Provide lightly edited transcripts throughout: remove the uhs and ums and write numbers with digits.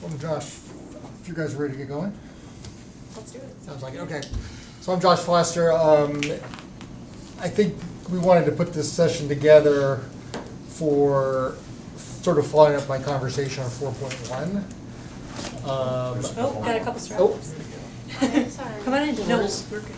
I'm Josh. If you guys are ready to get going. Let's do it. Sounds like it. Okay. So I'm Josh Foster. I think we wanted to put this session together for sort of following up my conversation on 4.1. Oh, got a couple Oh. straggles. Sorry. Come on in, No Dolores. worries. We're good.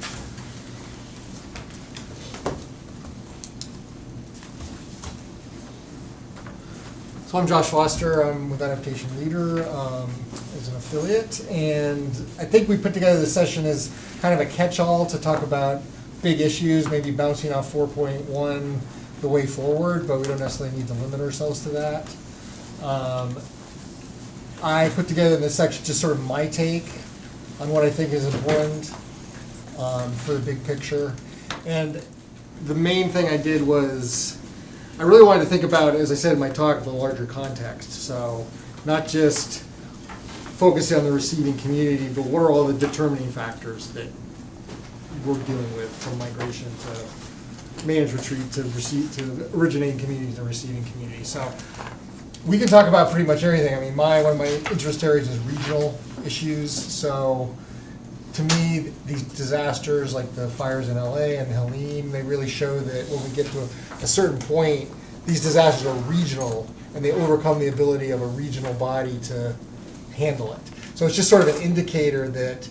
So I'm Josh Foster. I'm with Adaptation Leader as an affiliate, and I think we put together this session as kind of a catch-all to talk about big issues, maybe bouncing off 4.1 the way forward, but we don't necessarily need to limit ourselves to that. I put together in this section just sort of my take on what I think is important for the big picture, and the main thing I did was I really wanted to think about, as I said in my talk, the larger context. So not just focusing on the receiving community, but what are all the determining factors that we're dealing with, from migration to managed retreat to originating communities and receiving communities. So we can talk about pretty much everything. I mean, one of my interest areas is regional issues. So to me, these disasters like the fires in LA and Helene, they really show that when we get to a certain point, these disasters are regional and they overcome the ability of a regional body to handle it. So it's just sort of an indicator that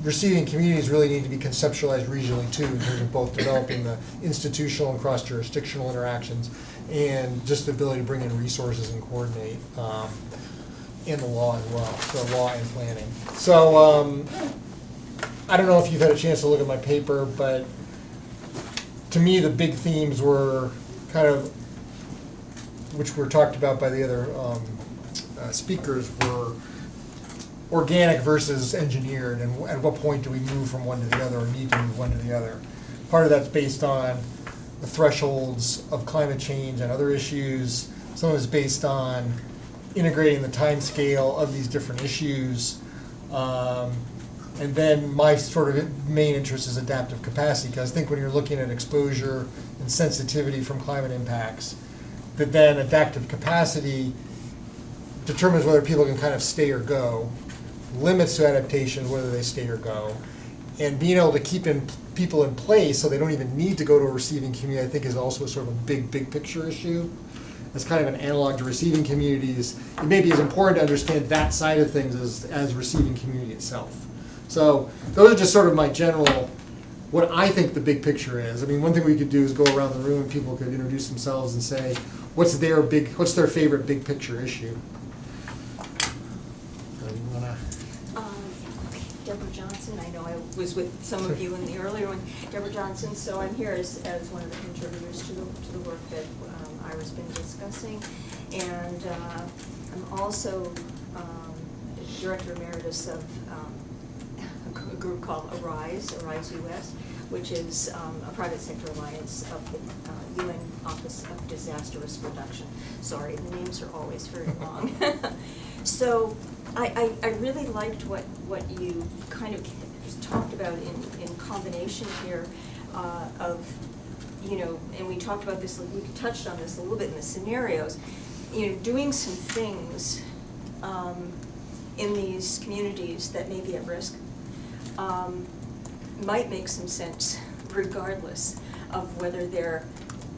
receiving communities really need to be conceptualized regionally too, in terms of both developing the institutional and cross-jurisdictional interactions and just the ability to bring in resources and coordinate. And the law as well, so law and planning. So I don't know if you've had a chance to look at my paper, but to me the big themes were kind of, which were talked about by the other speakers, were organic versus engineered, and at what point do we move from one to the other or need to move one to the other. Part of that's based on the thresholds of climate change and other issues. Some of it's based on integrating the time scale of these different issues. And then my sort of main interest is adaptive capacity, because I think when you're looking at exposure and sensitivity from climate impacts, that then adaptive capacity determines whether people can kind of stay or go, limits to adaptation whether they stay or go, and being able to keep people in place so they don't even need to go to a receiving community, I think is also sort of a big picture issue. As kind of an analog to receiving communities, it may be as important to understand that side of things as receiving community itself. So those are just sort of my general, what I think the big picture is. I mean, one thing we could do is go around the room and people could introduce themselves and say, what's their favorite big picture issue? Deborah Johnson. I know I was with some of you in the earlier one. Deborah Johnson. So I'm here as one of the contributors to the work that Ira's been discussing, and I'm also director emeritus of a group called Arise US, which is a private sector alliance of the UN Office of Disaster Risk Reduction. Sorry, the names are always very long. So I really liked what you kind of talked about in combination here of, you know, and we talked about this, we touched on this a little bit in the scenarios, you know, doing some things in these communities that may be at risk might make some sense regardless of whether they're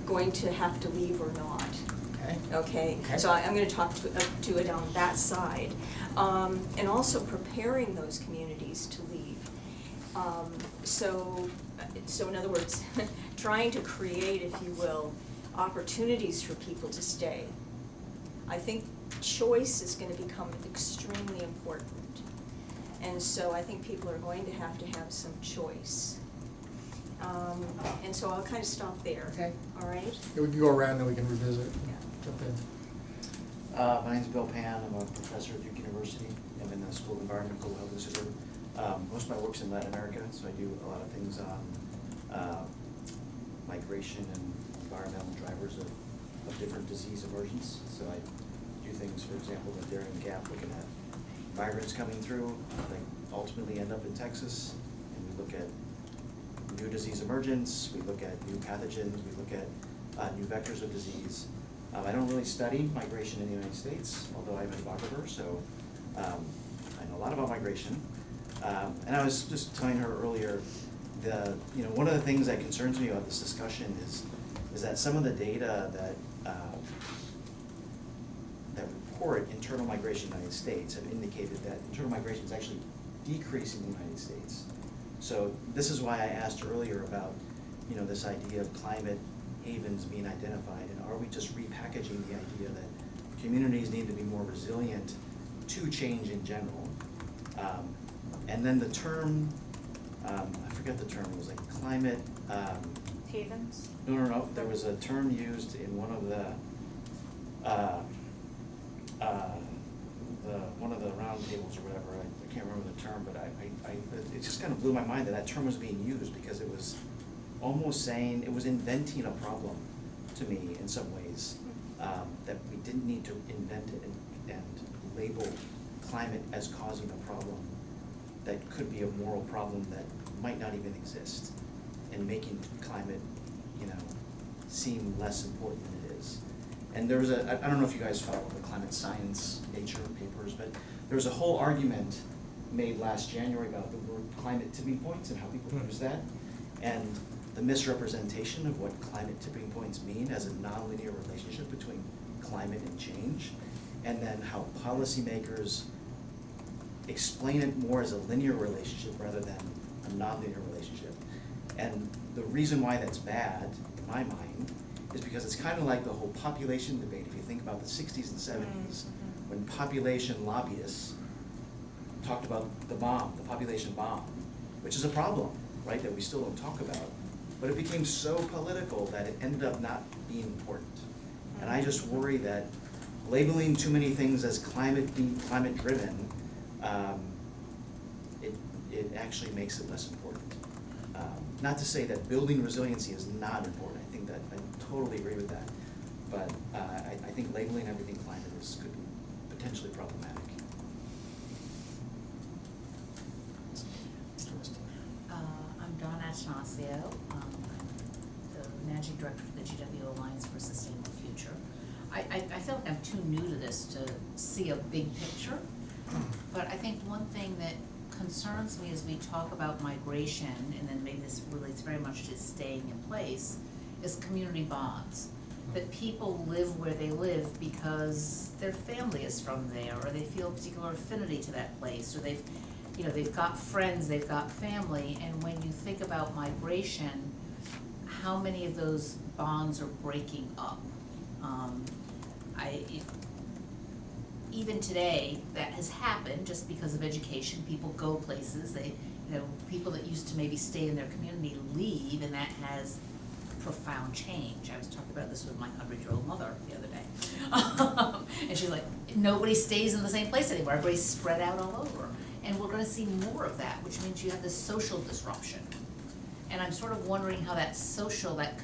going to have to leave or not. Okay. So I'm going to talk to it on that side, and also preparing those communities to leave. So in other words, trying to create, if you will, opportunities for people to stay. I think choice is going to become extremely important, and so I think people are going to have some choice. And so I'll kind of stop there. Okay. All right. Yeah, we can go around and we can revisit. Yeah. Jump in. My name's Bill Pan. I'm a professor at Duke University. I'm in the School of Environment and Global Health Institute. Most of my work's in Latin America, so I do a lot of things on migration and environmental drivers of different disease emergence. So I do things, for example, with Darien Gap, looking at migrants coming through, they ultimately end up in Texas, and we look at new disease emergence, we look at new pathogens, we look at new vectors of disease, I don't really study migration in the United States, although I'm a photographer, so I know a lot about migration. And I was just telling her earlier, one of the things that concerns me about this discussion is that some of the data that report internal migration in the United States have indicated that internal migration is actually decreasing in the United States. So this is why I asked earlier about, this idea of climate havens being identified, and are we just repackaging the idea that communities need to be more resilient to change in general? And then the term, I forget the term, it was like climate. Havens? No. There was a term used in one of the one of the round tables or whatever. I can't remember the term, but it just kind of blew my mind that term was being used, because it was almost saying, it was inventing a problem to me in some ways, that we didn't need to invent it and label climate as causing a problem that could be a moral problem that might not even exist, and making climate, seem less important than it is. And there was I don't know if you guys follow the climate science Nature papers, but there was a whole argument made last January about the word climate tipping points and how people use that, and the misrepresentation of what climate tipping points mean as a nonlinear relationship between climate and change, and then how policymakers explain it more as a linear relationship rather than a nonlinear relationship. And the reason why that's bad, in my mind, is because it's kind of like the whole population debate. If you think about the 60s and 70s, when population lobbyists talked about the population bomb, which is a problem, right, that we still don't talk about. But it became so political that it ended up not being important. And I just worry that labeling too many things as climate-driven, it actually makes it less important. Not to say that building resiliency is not important. I think that I totally agree with that. But I think labeling everything climate could be potentially problematic. I'm Dawn Atanasio, the Managing Director for the GW Alliance for a Sustainable Future. I feel like I'm too new to this to see a big picture, but I think one thing that concerns me as we talk about migration, and then maybe this relates very much to staying in place, is community bonds. That people live where they live because their family is from there, or they feel a particular affinity to that place, or they've got friends, they've got family, and when you think about migration, how many of those bonds are breaking up? Even today, that has happened just because of education. People go places, people that used to maybe stay in their community leave, and that has profound change. I was talking about this with my 100-year-old mother the other day. And she's like, nobody stays in the same place anymore. Everybody's spread out all over. And we're gonna see more of that, which means you have this social disruption. And I'm sort of wondering how that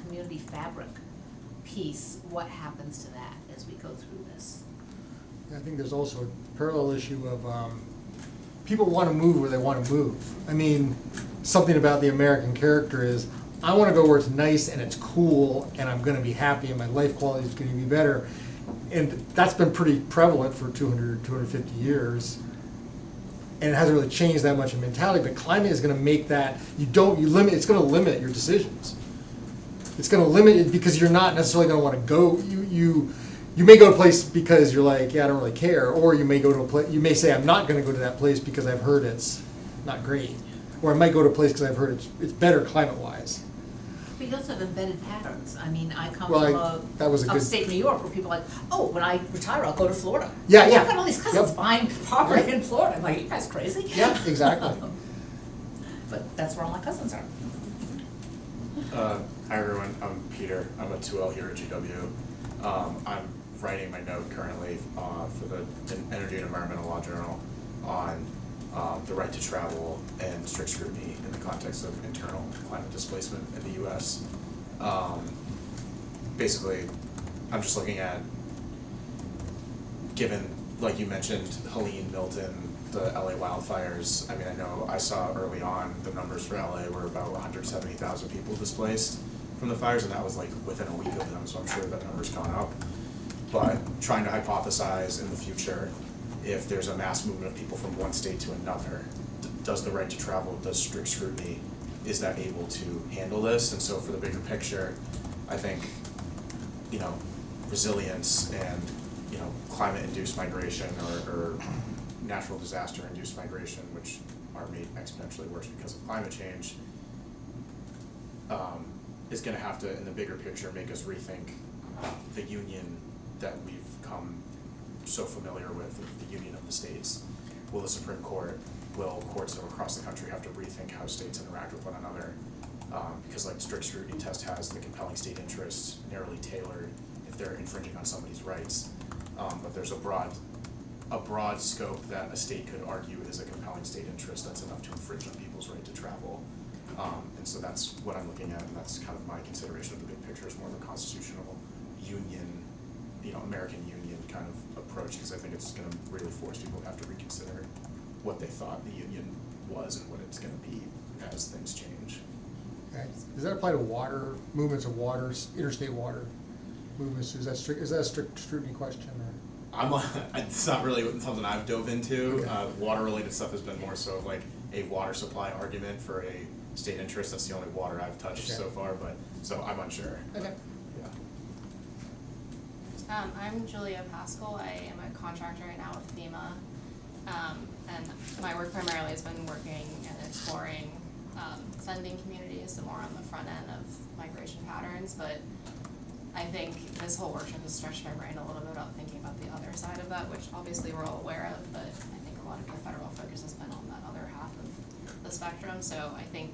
community fabric piece, what happens to that as we go through this? I think there's also a parallel issue of people want to move where they want to move. I mean, something about the American character is, I want to go where it's nice and it's cool and I'm going to be happy and my life quality is going to be better. And that's been pretty prevalent for 200, 250 years. And it hasn't really changed that much in mentality, but climate is going to make that, it's going to limit your decisions. It's going to limit it because you're not necessarily going to want to go, you may go to a place because you're like, yeah, I don't really care, or you may go to a place, you may say, I'm not going to go to that place because I've heard it's not great. Or I might go to a place because I've heard it's better climate-wise. We also have embedded patterns. I mean, I come Well, that was a from good- upstate New York where people are like, oh, when I retire, I'll go to Florida. Yeah. I've got all these cousins Yep. buying property Right. in Florida. I'm like, you guys crazy? Yeah, exactly. But that's where all my cousins are. Hi everyone, I'm Peter. I'm a 2L here at GW. I'm writing my note currently for the Energy and Environmental Law Journal on the right to travel and strict scrutiny in the context of internal climate displacement in the U.S. Basically, I'm just looking at, given, like you mentioned, Helene, Milton, the LA wildfires. I mean, I know I saw early on the numbers for LA were about 170,000 people displaced from the fires, and that was like within a week of them, so I'm sure that number's gone up. but trying to hypothesize in the future, if there's a mass movement of people from one state to another, does the right to travel, does strict scrutiny, is that able to handle this? And so for the bigger picture, I think, you know, resilience and, you know, climate-induced migration or natural disaster-induced migration, which are made exponentially worse because of climate change, is gonna have to, in the bigger picture, make us rethink the union that we've come so familiar with, the union of the states. Will the Supreme Court, will courts across the country have to rethink how states interact with one another? Because like strict scrutiny test has the compelling state interests narrowly tailored if they're infringing on somebody's rights. But there's a broad scope that a state could argue is a compelling state interest that's enough to infringe on people's right to travel. And so that's what I'm looking at, and that's kind of my consideration of the big picture, is more of a constitutional union, you know, American union kind of approach, because I think it's gonna really force people to have to reconsider what they thought the union was and what it's gonna be as things change. Okay. Does that apply to water, movements of waters, interstate water movements? Is that a strict scrutiny question, or? It's not really something I've dove into. Okay. Water-related stuff has been more so of like a water supply argument for a state interest. That's the only water I've touched Okay. so far, but, so I'm unsure. Okay. Yeah. I'm Julia Pascal. I am a contractor right now with FEMA. And my work primarily has been working and exploring sending communities, so more on the front end of migration patterns. But I think this whole workshop has stretched my brain a little bit about thinking about the other side of that, which obviously we're all aware of, but I think a lot of the federal focus has been on that other half of the spectrum. So I think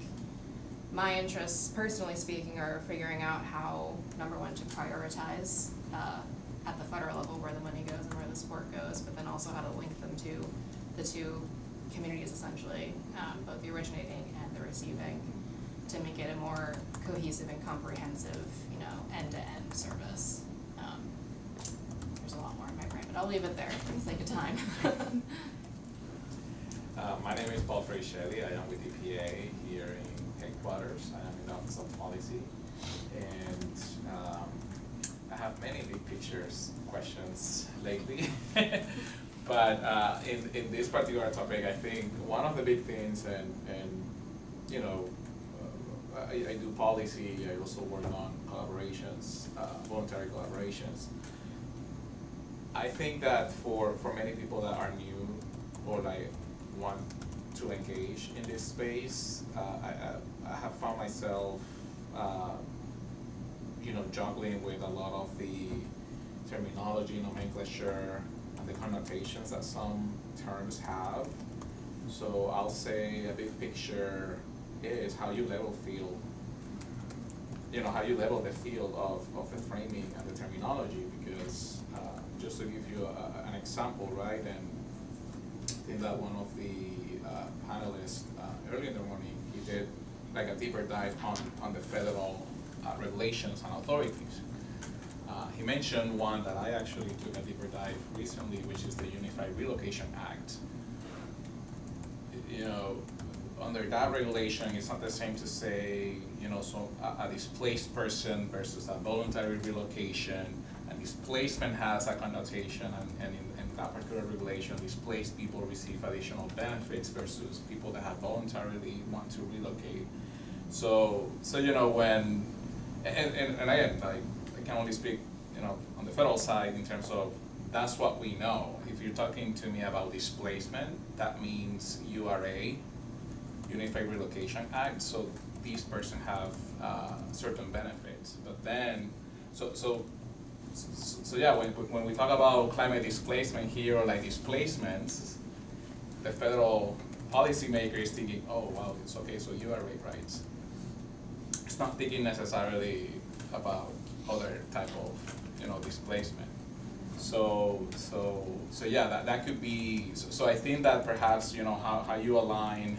my interests, personally speaking, are figuring out how, number one, to prioritize at the federal level where the money goes and where the support goes, but then also how to link them to the two communities, essentially, both the originating and the receiving, to make it a more cohesive and comprehensive, you know, end-to-end service. There's a lot more in my brain, but I'll leave it there for the sake of time. My name is Paul Freixelli. I am with EPA here in headquarters. I am in the Office of Policy, and I have many big pictures questions lately. But in this particular topic, I think one of the big things, and you know, I do policy. I also work on collaborations, voluntary collaborations. I think that for many people that are new or like want to engage in this space, I have found myself, you know, juggling with a lot of the terminology, nomenclature, and the connotations that some terms have. So I'll say a big picture is how you level field, you know, how you level the field of the framing and the terminology, because just to give you an example, right, and I think that one of the panelists early in the morning, he did like a deeper dive on the federal regulations and authorities. He mentioned one that I actually took a deeper dive recently, which is the Unified Relocation Act. You know, under that regulation, it's not the same to say, you know, so a displaced person versus a voluntary relocation. And displacement has a connotation, and in that particular regulation, displaced people receive additional benefits versus people that have voluntarily want to relocate. So you know, when, and again, I can only speak, you know, on the federal side in terms of that's what we know. If you're talking to me about displacement, that means URA, Unified Relocation Act, so these person have certain benefits. But then, so yeah, when we talk about climate displacement here, or like displacements, the federal policymaker is thinking, oh wow, it's okay, so URA rights. It's not thinking necessarily about other type of, you know, displacement. So yeah, that could be, so I think that perhaps, you know, how you align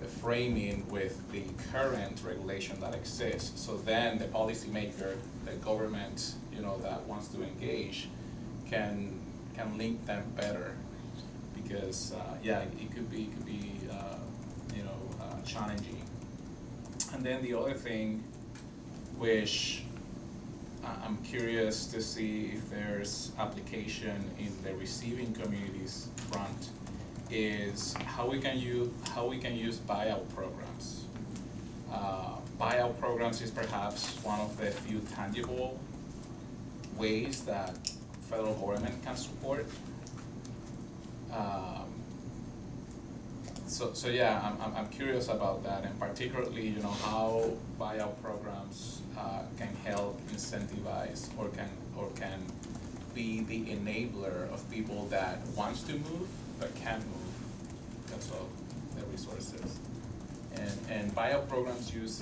the framing with the current regulation that exists. So then the policymaker, the government, you know, that wants to engage can link them better, because yeah, it could be you know, challenging. And then the other thing, which I'm curious to see if there's application in the receiving communities front, is how we can use buyout programs. Buyout programs is perhaps one of the few tangible ways that federal government can support. So yeah, I'm curious about that, and particularly, you know, how buyout programs can help incentivize or can be the enabler of people that wants to move but can't move because of the resources. And buyout programs use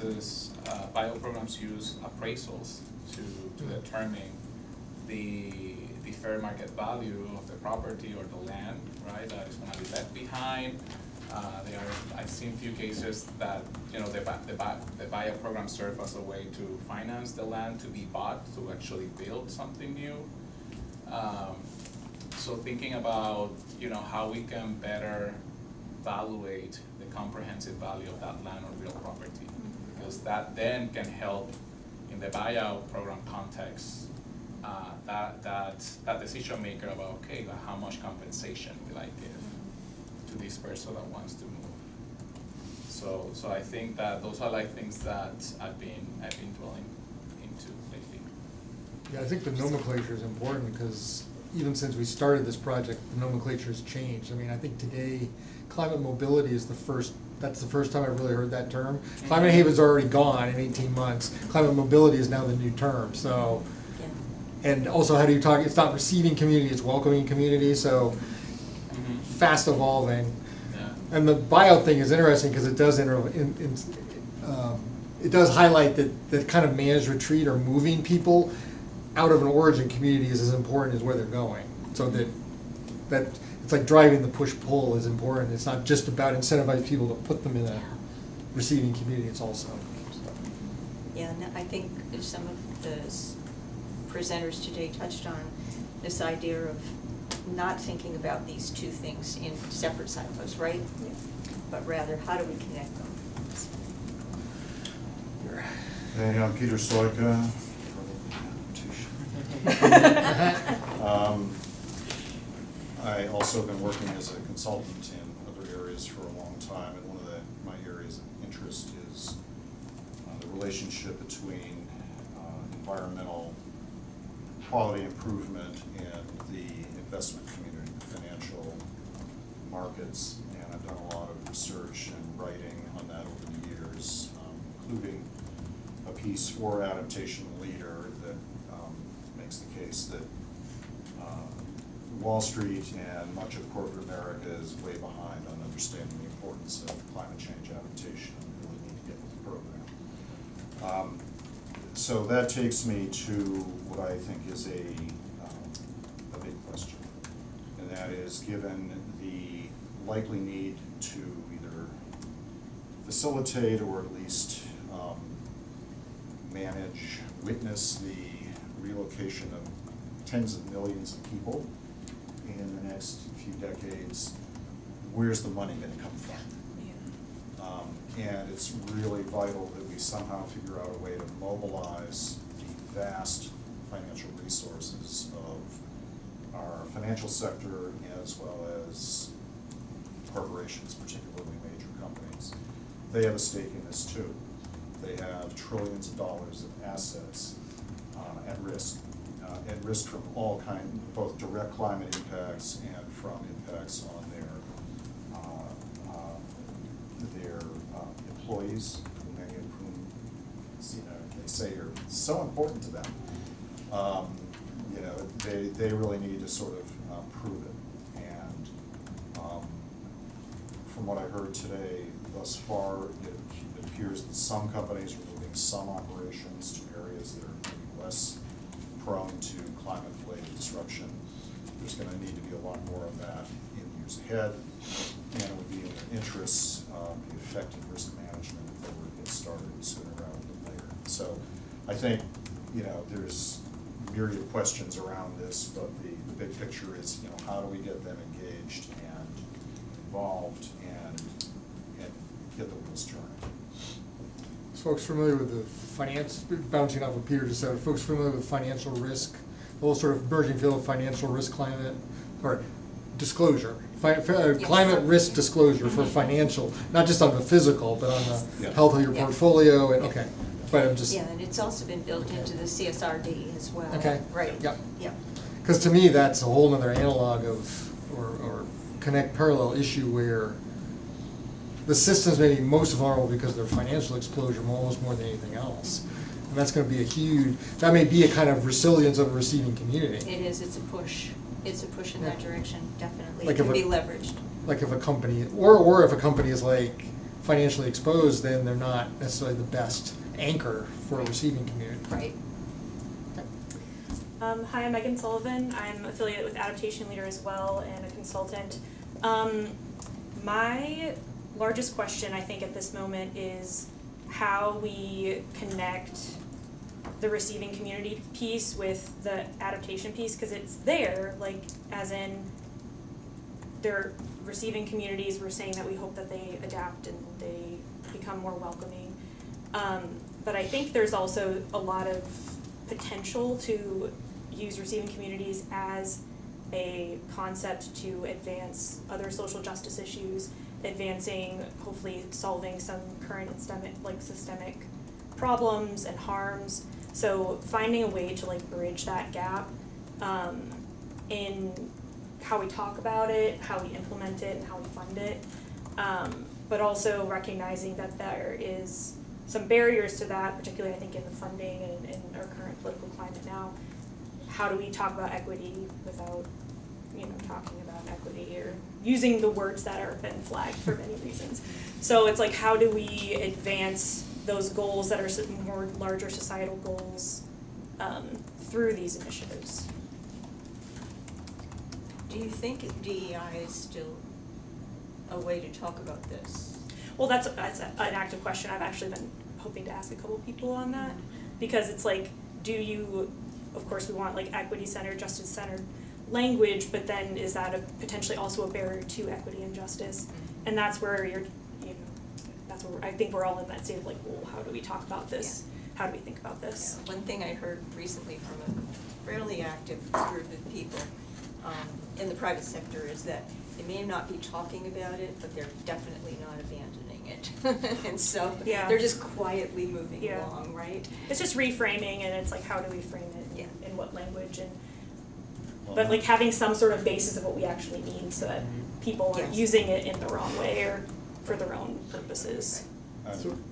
appraisals to determine the fair market value of the property or the land, right, that is going to be left behind. I've seen few cases that, you know, the buyout program serve as a way to finance the land to be bought to actually build something new. So thinking about, you know, how we can better evaluate the comprehensive value of that land or real property, because that then can help in the buyout program context. That decision maker about, okay, well, how much compensation will I give to this person that wants to move? So I think that those are like things that I've been dwelling into lately. Yeah, I think the nomenclature is important because even since we started this project, the nomenclature has changed. I mean, I think today, climate mobility is that's the first time I've really heard that term. Climate haven's already gone in 18 months. Climate mobility is now the new term, so. And also, how do you talk, it's not receiving community, it's welcoming community, so fast evolving. Yeah. And the buyout thing is interesting because it does it does highlight that kind of managed retreat or moving people out of an origin community is as important as where they're going. So that it's like driving the push-pull is important. It's not just about incentivizing people to put them in a receiving community, it's also. Yeah, and I think some of the presenters today touched on this idea of not thinking about these two things in separate silos, right? Yeah. But rather, how do we connect them? Hey, I'm Peter Stoika. I also have been working as a consultant in other areas for a long time, and one of my areas of interest is the relationship between environmental quality improvement and the investment community, the financial markets, and I've done a lot of research and writing on that over the years, including a piece for Adaptation Leader that makes the case that Wall Street and much of corporate America is way behind on understanding the importance of climate change adaptation and really need to get with the program. So that takes me to what I think is a big question, and that is, given the likely need to either facilitate or at least manage, witness the relocation of tens of millions of people in the next few decades, where's the money going to come from? And it's really vital that we somehow figure out a way to mobilize the vast financial resources of our financial sector as well as corporations, particularly major companies. They have a stake in this too. They have trillions of dollars of assets at risk from all kinds, both direct climate impacts and from impacts on their employees, many of whom they say are so important to them. They really need to sort of prove it. And from what I heard today, thus far, it appears that some companies are moving some operations to areas that are maybe less prone to climate-related disruption. There's going to need to be a lot more of that in years ahead, and it would be in their interests, the effective risk management if they were to get started sooner rather than later. So I think, there's myriad questions around this, but the big picture is, how do we get them engaged and involved and get the wheels turning? folks familiar with the finance, bouncing off what Peter just said, are folks familiar with financial risk, the whole sort of emerging field of financial risk climate, or disclosure, climate risk disclosure for financial, not just on the physical, but on the Yeah. health of your Yeah. portfolio, and, okay, but I'm just, Yeah, and it's also been built into the CSRD as well. okay. Right. Yep. Yep. Because to me, that's a whole other analog of, or connect parallel issue where the systems may be most vulnerable because of their financial exposure almost more than anything else. And that's gonna be that may be a kind of resilience of a receiving community. It is, it's a push in that direction, definitely. Like It can if be a- leveraged. Like if a company, or if a company is like financially exposed, then they're not necessarily the best anchor for a receiving community. Right. Hi, I'm Megan Sullivan. I'm affiliated with Adaptation Leader as well and a consultant. My largest question, I think, at this moment is how we connect the receiving community piece with the adaptation piece, because it's there, like, as in, they're receiving communities, we're saying that we hope that they adapt and they become more welcoming. But I think there's also a lot of potential to use receiving communities as a concept to advance other social justice issues, advancing, hopefully solving some current systemic problems and harms. So finding a way to like bridge that gap in how we talk about it, how we implement it, and how we fund it, but also recognizing that there is some barriers to that, particularly I think in the funding and in our current political climate now. How do we talk about equity without, talking about equity or using the words that are been flagged for many reasons? So it's like, how do we advance those goals that are more larger societal goals through these initiatives? Do you think DEI is still a way to talk about this? Well, that's an active question. I've actually been hoping to ask a couple people on that, because it's like, of course we want like equity-centered, justice-centered language, but then is that potentially also a barrier to equity and justice? And that's where that's where I think we're all in that state of like, well, how do we talk about this? How do we think about this? Yeah. One thing I heard recently from a fairly active group of people in the private sector is that they may not be talking about it, but they're definitely not abandoning it. And so they're just quietly moving along, right? It's just reframing, and it's like, how do we frame it in what language, and Well, but like having some sort of basis of what we actually mean so that people aren't using it in the wrong way or for their own purposes. I'm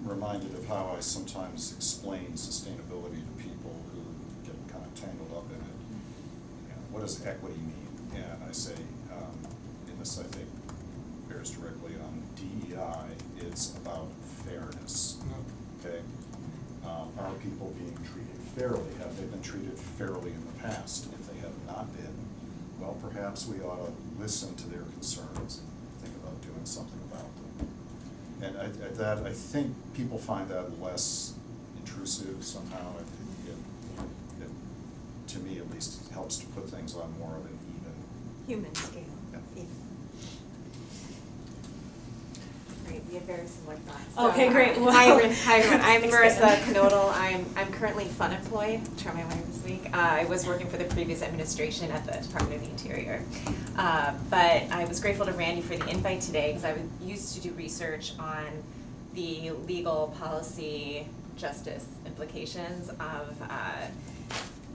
reminded of how I sometimes explain sustainability to people who get kind of tangled up in it. What does equity mean? And I say, and this I think bears directly on DEI, it's about fairness, okay? Are people being treated fairly? Have they been treated fairly in the past? If they have not been, well, perhaps we ought to listen to their concerns and think about doing something about them. And I think people find that less intrusive somehow. It, to me at least, helps to put things on more of an even. Human scale. Yeah. Great, we have very similar thoughts. Okay, great. Hi everyone, I'm Expand. Marissa Knodel. I'm currently fun employed, try my way this week. I was working for the previous administration at the Department of the Interior. But I was grateful to Randy for the invite today, because I used to do research on the legal policy justice implications of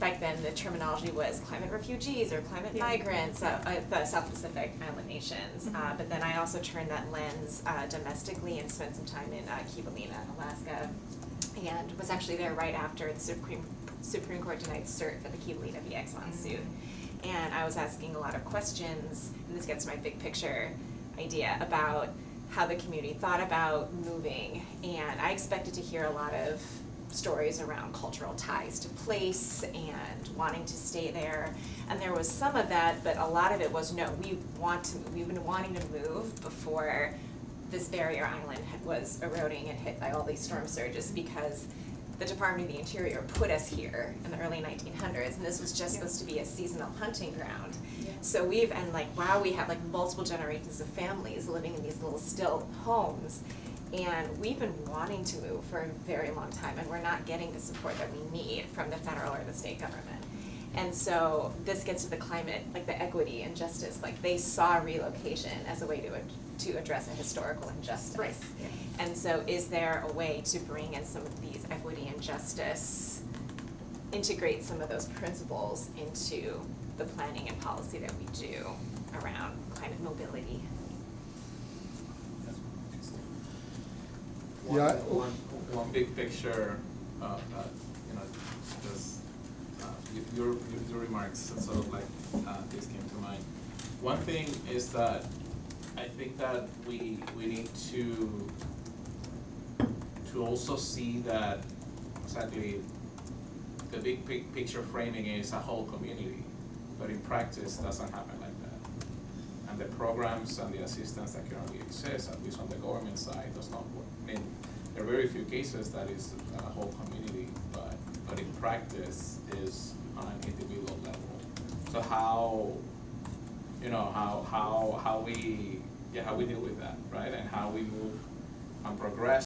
back then the terminology was climate refugees or climate migrants, the South Pacific island nations. But then I also turned that lens domestically and spent some time in Kivalina, Alaska, and was actually there right after the Supreme Court denied cert for the Kivalina v. Exxon suit. And I was asking a lot of questions, and this gets my big picture idea about how the community thought about moving. And I expected to hear a lot of stories around cultural ties to place and wanting to stay there, and there was some of that, but a lot of it was no, we want to move. We've been wanting to move before this barrier island was eroding and hit by all these storm surges, because the Department of the Interior put us here in the early 1900s, and this was just supposed to be a seasonal hunting ground. So we have multiple generations of families living in these little stilt homes. And we've been wanting to move for a very long time, and we're not getting the support that we need from the federal or the state government. And so this gets to the climate, like the equity and justice, like they saw relocation as a way to address a historical injustice. Right. And so is there a way to bring in some of these equity and justice, integrate some of those principles into the planning and policy that we do around climate mobility? Yeah, One big picture, you know, just, your remarks sort of like, this came to mind. One thing is that I think that we need to also see that exactly the big picture framing is a whole community, but in practice doesn't happen like that. And the programs and the assistance that currently exist, at least on the government side, does not work. I mean, there are very few cases that is a whole community, but in practice is on an individual level. So how, you know, how we deal with that, right? And how we move and progress